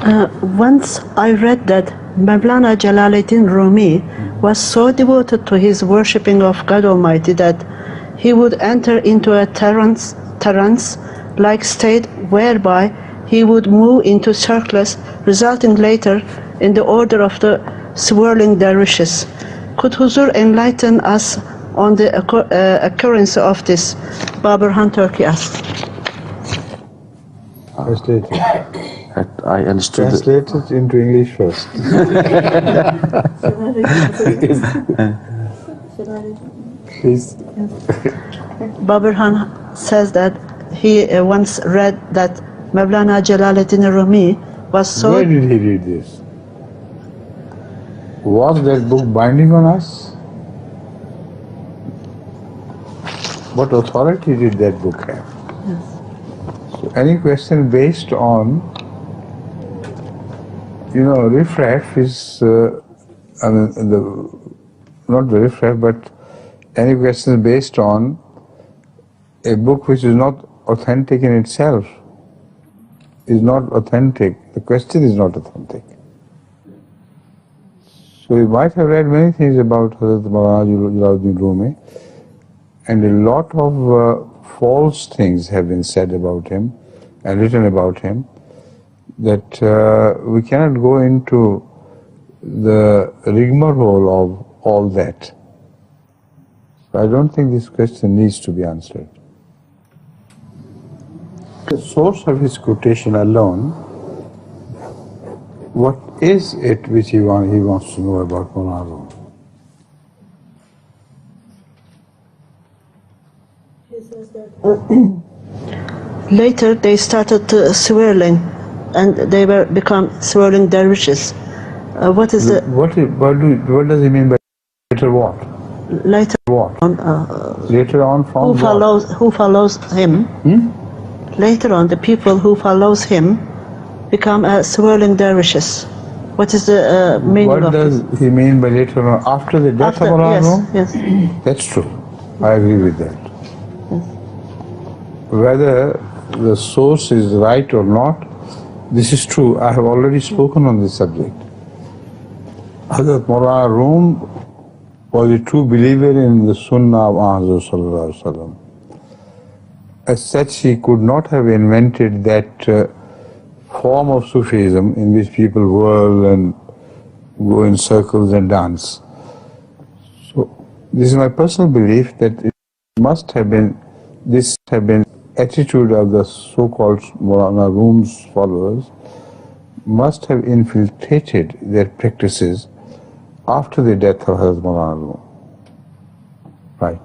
Once I read that Moulana Rumi was so devoted to his worshipping of God Almighty that he would enter into a trance-like state whereby he would move into circles, resulting later in the order of the swirling dervishes. Could Huzur enlighten us on the occurrence of this? Baburhan Turkey asked. I understood. Translate it into English first. Please. Baburhan says that he once read that Mevlana Jalaluddin Rumi was so... Where did he read this? Was that book binding on us? What authority did that book have? Yes. So any question based on, riffraff is, not the riffraff, but any question based on a book which is not authentic in itself is not authentic. The question is not authentic. So you might have read many things about Hazrat Moulana Rumi, and a lot of false things have been said about him and written about him, that we cannot go into the rigmarole of all that. So I don't think this question needs to be answered. The source of his quotation alone, what is it which he wants to know about Moulana Rumi? Later they started swirling, and they become swirling dervishes. What does he mean by later what? Later what? On, later on from who follows him? Later on, the people who follows him become swirling dervishes. What is the meaning of it? What does he mean by later on? After the death of Moulana Rumi? Yes. That's true. I agree with that. Yes. Whether the source is right or not, this is true. I have already spoken on this subject. Hazrat Moulana Rumi was a true believer in the Sunnah of Hazrat Sallallahu Alaihi Wasallam. As such, he could not have invented that form of Sufism in which people whirl and go in circles and dance. So, this is my personal belief that it must have been attitude of the so-called Moulana Rumi's followers must have infiltrated their practices after the death of Hazrat Moulana Rumi. Right.